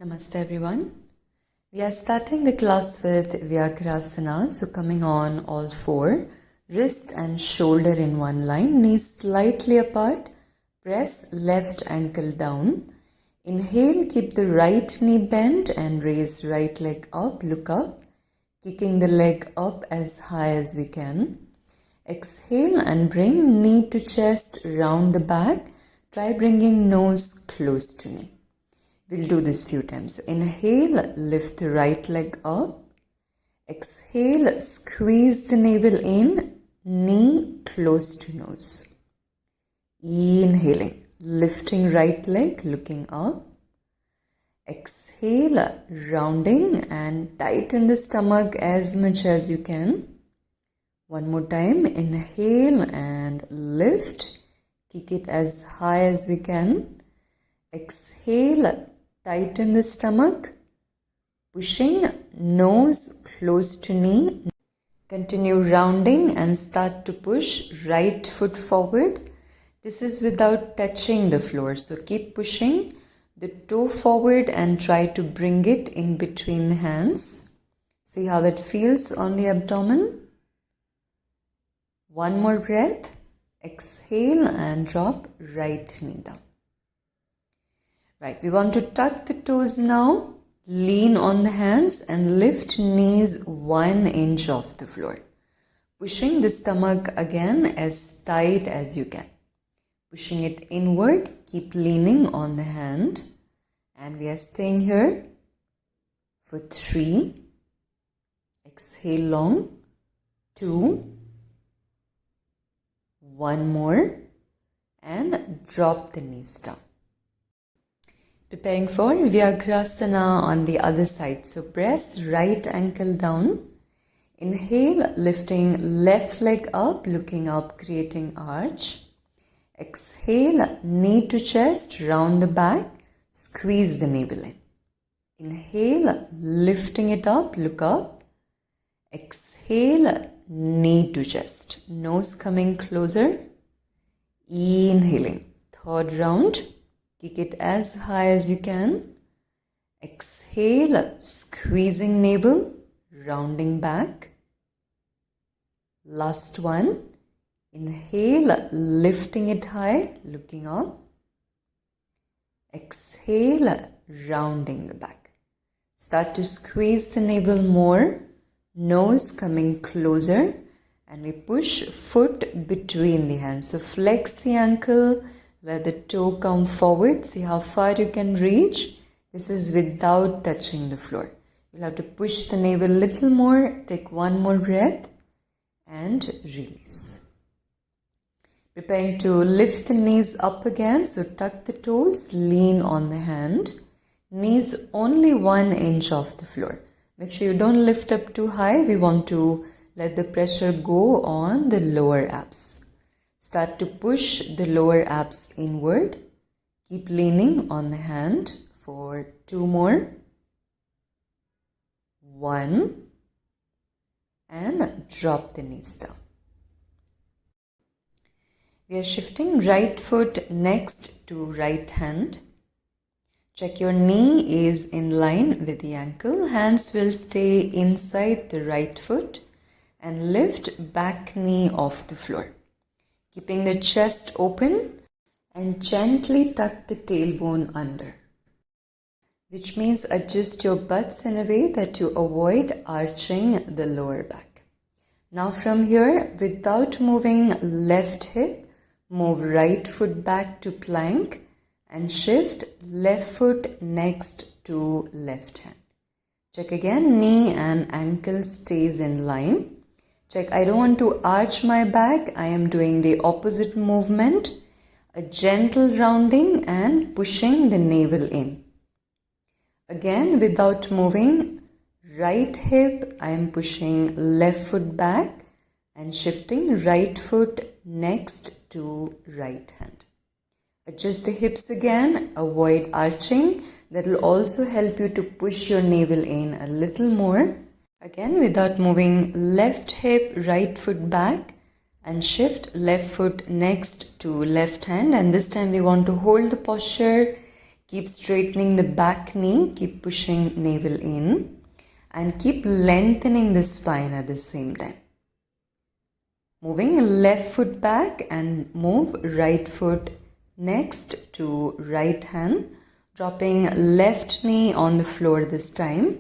Namaste everyone. We are starting the class with Vyakrasana. So coming on all four, wrist and shoulder in one line, knees slightly apart, press left ankle down. Inhale, keep the right knee bent and raise right leg up, look up, kicking the leg up as high as we can. Exhale and bring knee to chest, round the back. Try bringing nose close to knee. We'll do this few times. So inhale, lift the right leg up. Exhale, squeeze the navel in, knee close to nose. Inhaling, lifting right leg, looking up. Exhale, rounding and tighten the stomach as much as you can. One more time, inhale and lift. Kick it as high as we can. Exhale, tighten the stomach. Pushing nose close to knee. Continue rounding and start to push right foot forward. This is without touching the floor. So keep pushing the toe forward and try to bring it in between the hands. See how that feels on the abdomen. One more breath. Exhale and drop right knee down. Right, we want to tuck the toes now. Lean on the hands and lift knees 1 inch off the floor. Pushing the stomach again as tight as you can. Pushing it inward, keep leaning on the hand. And we are staying here for 3. Exhale long. 2. 1 more. And drop the knees down. Preparing for Vyakrasana on the other side. So press right ankle down. Inhale, lifting left leg up, looking up, creating arch. Exhale, knee to chest, round the back, squeeze the navel in. Inhale, lifting it up, look up. Exhale, knee to chest, nose coming closer. Inhaling, third round. Kick it as high as you can. Exhale, squeezing navel, rounding back. Last one. Inhale, lifting it high, looking up. Exhale, rounding the back. Start to squeeze the navel more. Nose coming closer. And we push foot between the hands. So flex the ankle. Let the toe come forward. See how far you can reach. This is without touching the floor. You'll have to push the navel a little more. Take one more breath and release. Preparing to lift the knees up again. So tuck the toes, lean on the hand. Knees only 1 inch off the floor. Make sure you don't lift up too high. We want to let the pressure go on the lower abs. Start to push the lower abs inward. Keep leaning on the hand for 2 more. 1. And drop the knees down. We are shifting right foot next to right hand. Check your knee is in line with the ankle. Hands will stay inside the right foot and lift back knee off the floor. Keeping the chest open and gently tuck the tailbone under. Which means adjust your butts in a way that you avoid arching the lower back. Now from here, without moving left hip, move right foot back to plank and shift left foot next to left hand. Check again, knee and ankle stays in line. Check, I don't want to arch my back. I am doing the opposite movement. A gentle rounding and pushing the navel in. Again, without moving right hip, I am pushing left foot back and shifting right foot next to right hand. Adjust the hips again. Avoid arching. That will also help you to push your navel in a little more. Again, without moving left hip, right foot back and shift left foot next to left hand. And this time we want to hold the posture. Keep straightening the back knee, keep pushing navel in, and keep lengthening the spine at the same time. Moving left foot back and move right foot next to right hand, dropping left knee on the floor this time.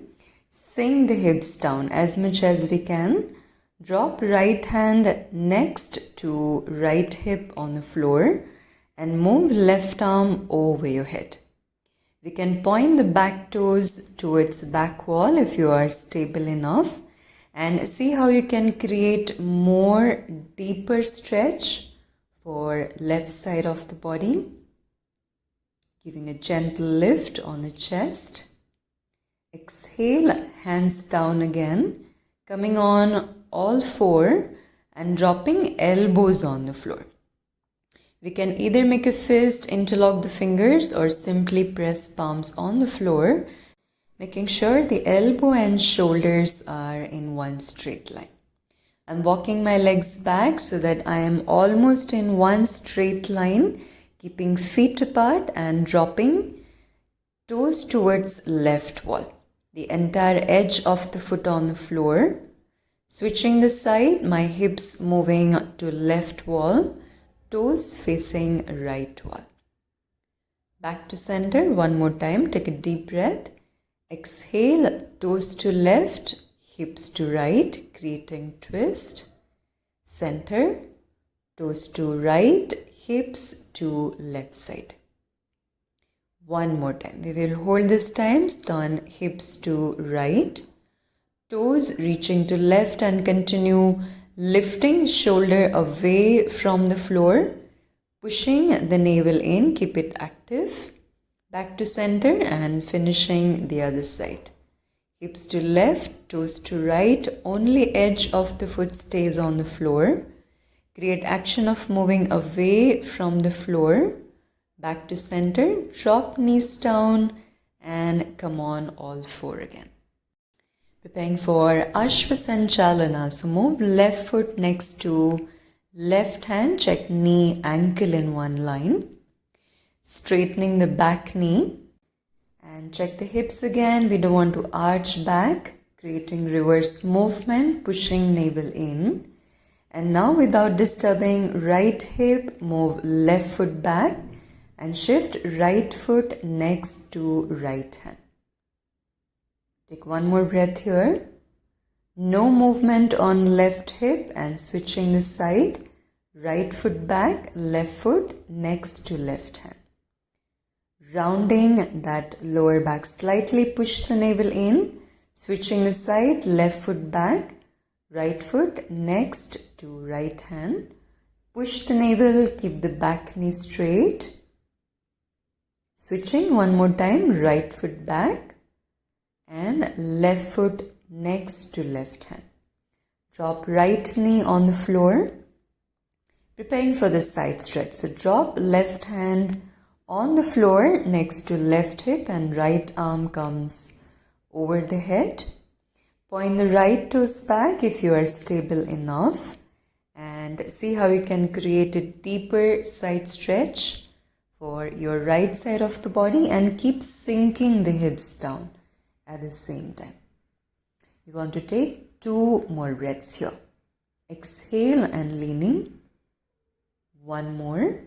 Sink the hips down as much as we can. Drop right hand next to right hip on the floor and move left arm over your head. We can point the back toes towards back wall if you are stable enough, and see how you can create more deeper stretch for left side of the body. Giving a gentle lift on the chest. Exhale, hands down again, coming on all four and dropping elbows on the floor. We can either make a fist, interlock the fingers, or simply press palms on the floor, making sure the elbow and shoulders are in one straight line. I'm walking my legs back so that I am almost in one straight line, keeping feet apart and dropping toes towards left wall. The entire edge of the foot on the floor. Switching the side, my hips moving to left wall, toes facing right wall. Back to center one more time. Take a deep breath. Exhale, toes to left, hips to right, creating twist. Center, toes to right, hips to left side. One more time. We will hold this time. Turn hips to right, toes reaching to left, and continue lifting shoulder away from the floor, pushing the navel in. Keep it active. Back to center and finishing the other side. Hips to left, toes to right, only edge of the foot stays on the floor. Create action of moving away from the floor. Back to center, drop knees down and come on all four again. Preparing for Ashvasanchalana. So move left foot next to left hand, check knee, ankle in one line. Straightening the back knee and check the hips again. We don't want to arch back, creating reverse movement, pushing navel in. And now without disturbing right hip, move left foot back and shift right foot next to right hand. Take one more breath here. No movement on left hip and switching the side. Right foot back, left foot next to left hand. Rounding that lower back slightly, push the navel in. Switching the side, left foot back, right foot next to right hand. Push the navel, keep the back knee straight. Switching one more time, right foot back and left foot next to left hand. Drop right knee on the floor. Preparing for the side stretch. So drop left hand on the floor next to left hip and right arm comes over the head. Point the right toes back if you are stable enough and see how you can create a deeper side stretch for your right side of the body and keep sinking the hips down at the same time. You want to take 2 more breaths here. Exhale and leaning. One more.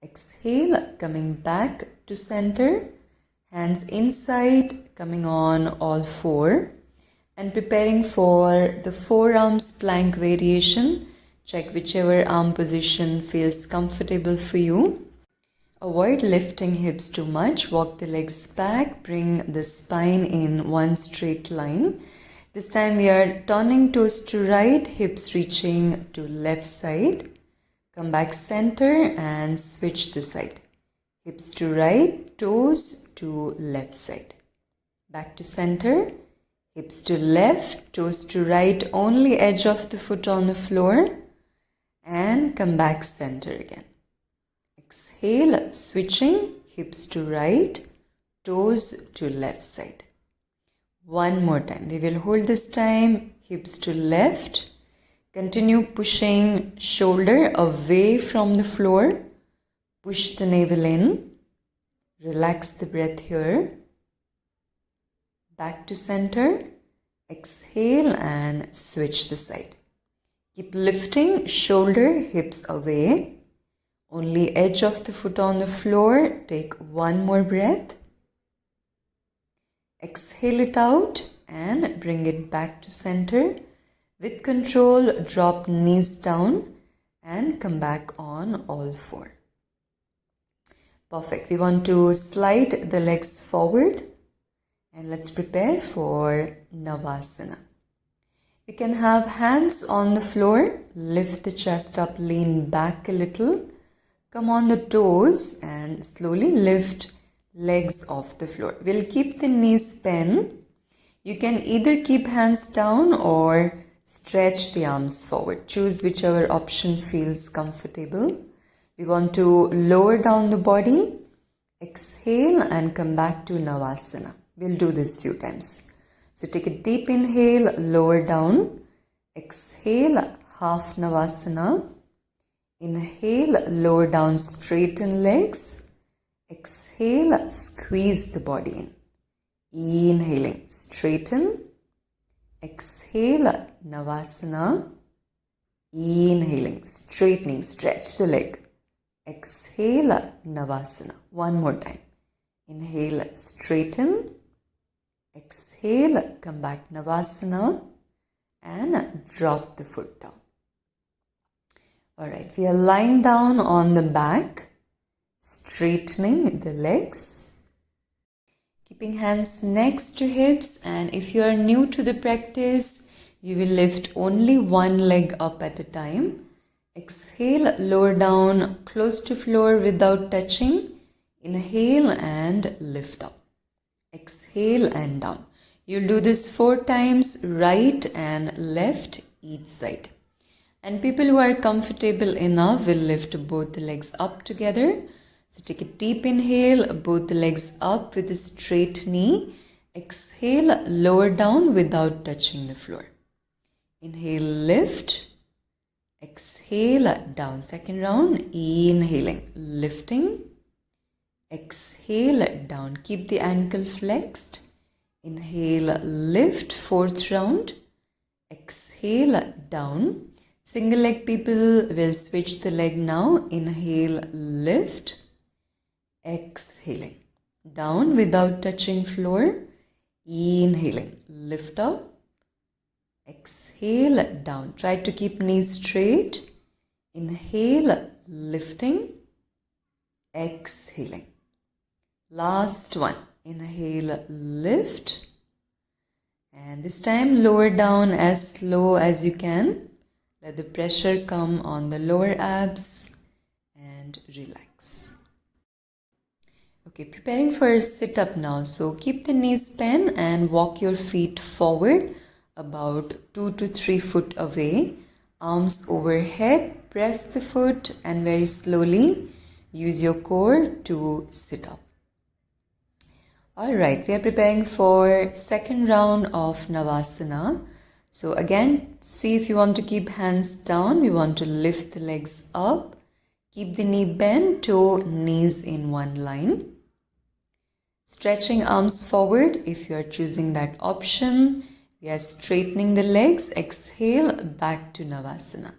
Exhale, coming back to center. Hands inside, coming on all four. And preparing for the forearms plank variation. Check whichever arm position feels comfortable for you. Avoid lifting hips too much. Walk the legs back. Bring the spine in one straight line. This time we are turning toes to right, hips reaching to left side. Come back center and switch the side. Hips to right, toes to left side. Back to center. Hips to left, toes to right, only edge of the foot on the floor. And come back center again. Exhale, switching, hips to right, toes to left side. One more time. We will hold this time, hips to left. Continue pushing shoulder away from the floor. Push the navel in. Relax the breath here. Back to center. Exhale and switch the side. Keep lifting shoulder, hips away. Only edge of the foot on the floor. Take one more breath. Exhale it out and bring it back to center. With control, drop knees down and come back on all four. Perfect. We want to slide the legs forward and let's prepare for Navasana. We can have hands on the floor, lift the chest up, lean back a little, come on the toes and slowly lift legs off the floor. We'll keep the knees bent. You can either keep hands down or stretch the arms forward. Choose whichever option feels comfortable. We want to lower down the body. Exhale and come back to Navasana. We'll do this few times. So take a deep inhale, lower down. Exhale, half Navasana. Inhale, lower down, straighten legs. Exhale, squeeze the body in. Inhaling, straighten. Exhale, Navasana. Inhaling, straightening, stretch the leg. Exhale, Navasana. One more time. Inhale, straighten. Exhale, come back, Navasana. And drop the foot down. Alright, we are lying down on the back, straightening the legs. Keeping hands next to hips, and if you are new to the practice, you will lift only one leg up at a time. Exhale, lower down, close to floor without touching. Inhale and lift up. Exhale and down. You'll do this 4 times, right and left each side. And people who are comfortable enough will lift both the legs up together. So take a deep inhale, both the legs up with a straight knee. Exhale, lower down without touching the floor. Inhale, lift. Exhale, down. Second round, inhaling, lifting. Exhale, down. Keep the ankle flexed. Inhale, lift. 4th round. Exhale, down. Single leg people will switch the leg now. Inhale, lift. Exhaling. Down without touching floor. Inhaling, lift up. Exhale, down. Try to keep knees straight. Inhale, lifting. Exhaling. Last one. Inhale, lift. And this time lower down as slow as you can. Let the pressure come on the lower abs and relax. Okay, preparing for a sit-up now. So keep the knees bent and walk your feet forward about 2 to 3 foot away. Arms overhead, press the foot and very slowly use your core to sit up. Alright, we are preparing for second round of Navasana. So again, see if you want to keep hands down. We want to lift the legs up. Keep the knee bent, toe, knees in one line. Stretching arms forward if you are choosing that option. We are straightening the legs. Exhale, back to Navasana.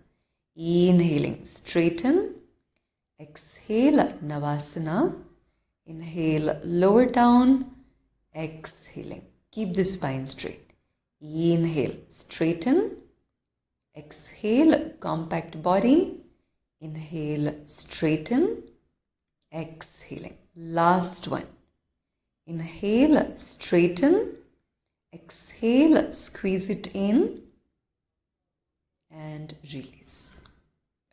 Inhaling, straighten. Exhale, Navasana. Inhale, lower down. Exhaling. Keep the spine straight. Inhale, straighten. Exhale, compact body. Inhale, straighten. Exhaling. Last one. Inhale, straighten. Exhale, squeeze it in. And release.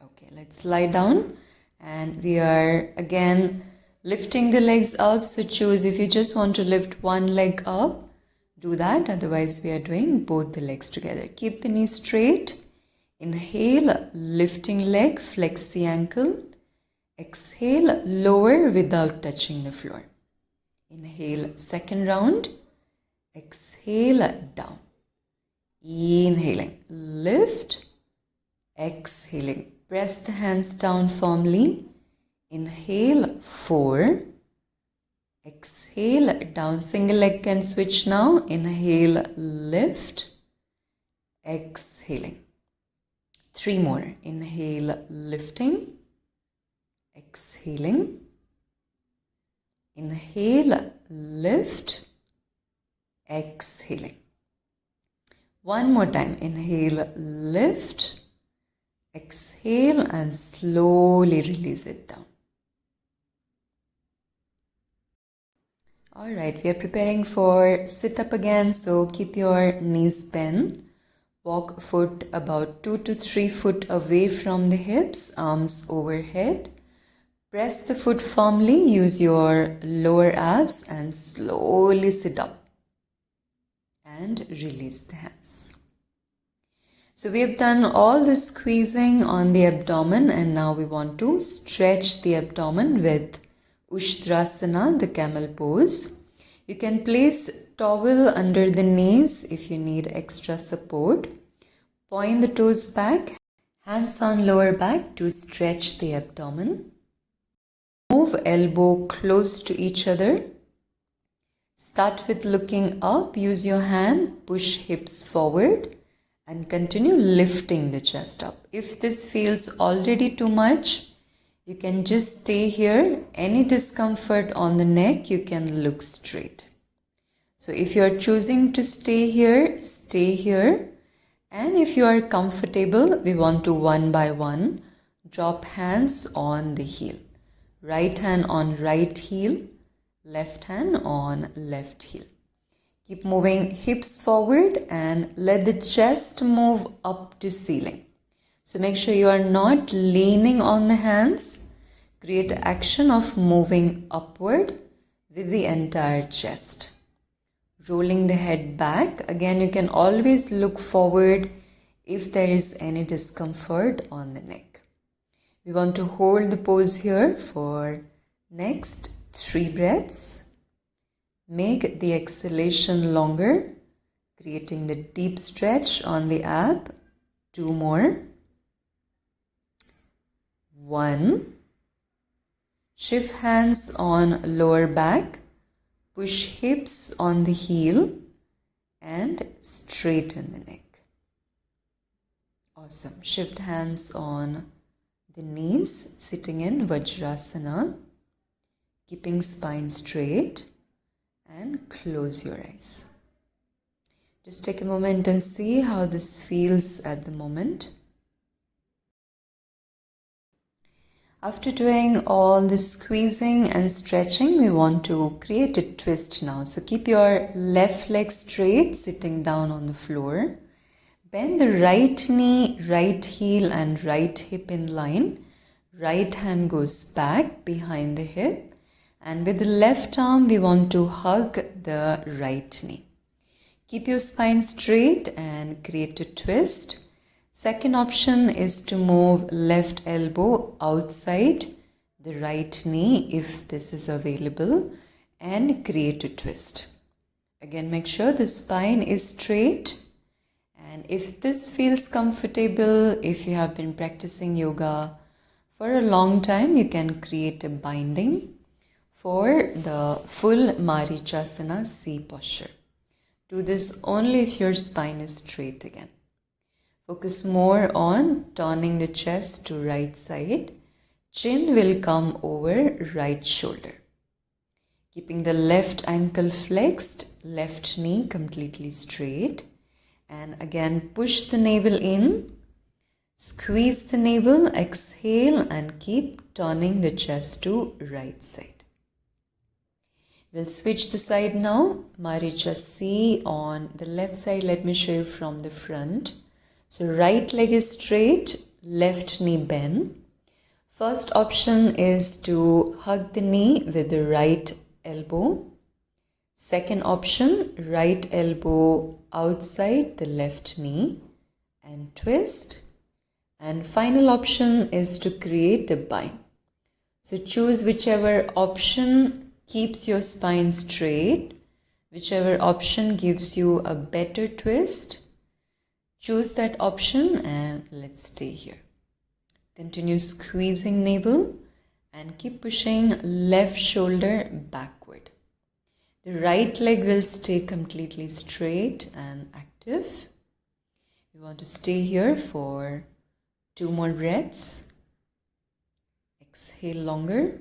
Okay, let's lie down. And we are again lifting the legs up. So choose if you just want to lift one leg up. Do that, otherwise we are doing both the legs together. Keep the knee straight. Inhale, lifting leg, flex the ankle. Exhale, lower without touching the floor. Inhale, second round. Exhale, down. Inhaling, lift. Exhaling, press the hands down firmly. Inhale, 4. Exhale, down single leg can switch now. Inhale, lift. Exhaling. 3 more. Inhale, lifting. Exhaling. Inhale, lift. Exhaling. One more time. Inhale, lift. Exhale and slowly release it down. Alright, we are preparing for sit-up again, so keep your knees bent. Walk foot about 2 to 3 foot away from the hips, arms overhead. Press the foot firmly, use your lower abs and slowly sit up. And release the hands. So we have done all the squeezing on the abdomen and now we want to stretch the abdomen with Ushtrasana, the camel pose. You can place towel under the knees if you need extra support. Point the toes back, hands on lower back to stretch the abdomen. Move elbow close to each other. Start with looking up, use your hand, push hips forward and continue lifting the chest up. If this feels already too much, you can just stay here. Any discomfort on the neck, you can look straight. So if you are choosing to stay here, stay here. And if you are comfortable, we want to one by one drop hands on the heel. Right hand on right heel, left hand on left heel. Keep moving hips forward and let the chest move up to ceiling. So make sure you are not leaning on the hands. Create action of moving upward with the entire chest. Rolling the head back. Again, you can always look forward if there is any discomfort on the neck. We want to hold the pose here for next 3 breaths. Make the exhalation longer, creating the deep stretch on the ab. 2 more. 1. Shift hands on lower back. Push hips on the heel and straighten the neck. Awesome. Shift hands on the knees, sitting in Vajrasana, keeping spine straight and close your eyes. Just take a moment and see how this feels at the moment. After doing all the squeezing and stretching, we want to create a twist now. So keep your left leg straight, sitting down on the floor. Bend the right knee, right heel and right hip in line. Right hand goes back behind the hip. And with the left arm, we want to hug the right knee. Keep your spine straight and create a twist. Second option is to move left elbow outside the right knee if this is available and create a twist. Again, make sure the spine is straight, and if this feels comfortable, if you have been practicing yoga for a long time, you can create a binding for the full Marichasana C posture. Do this only if your spine is straight again. Focus more on turning the chest to right side. Chin will come over right shoulder. Keeping the left ankle flexed, left knee completely straight. And again, push the navel in. Squeeze the navel, exhale and keep turning the chest to right side. We'll switch the side now. Maricha C on the left side. Let me show you from the front. So right leg is straight, left knee bend. First option is to hug the knee with the right elbow. Second option, right elbow outside the left knee and twist. And final option is to create a bind. So choose whichever option keeps your spine straight, whichever option gives you a better twist. Choose that option and let's stay here. Continue squeezing navel and keep pushing left shoulder backward. The right leg will stay completely straight and active. We want to stay here for 2 more breaths. Exhale longer.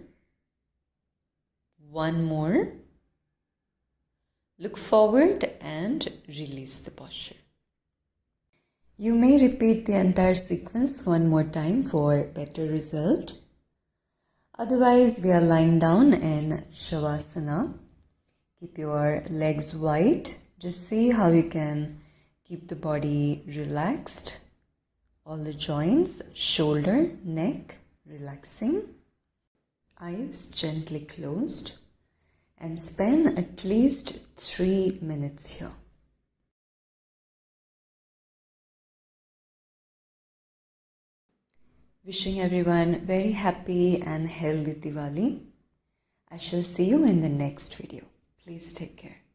1 more. Look forward and release the posture. You may repeat the entire sequence 1 more time for better result. Otherwise, we are lying down in Shavasana. Keep your legs wide. Just see how you can keep the body relaxed. All the joints, shoulder, neck, relaxing. Eyes gently closed. And spend at least 3 minutes here. Wishing everyone very happy and healthy Diwali. I shall see you in the next video. Please take care.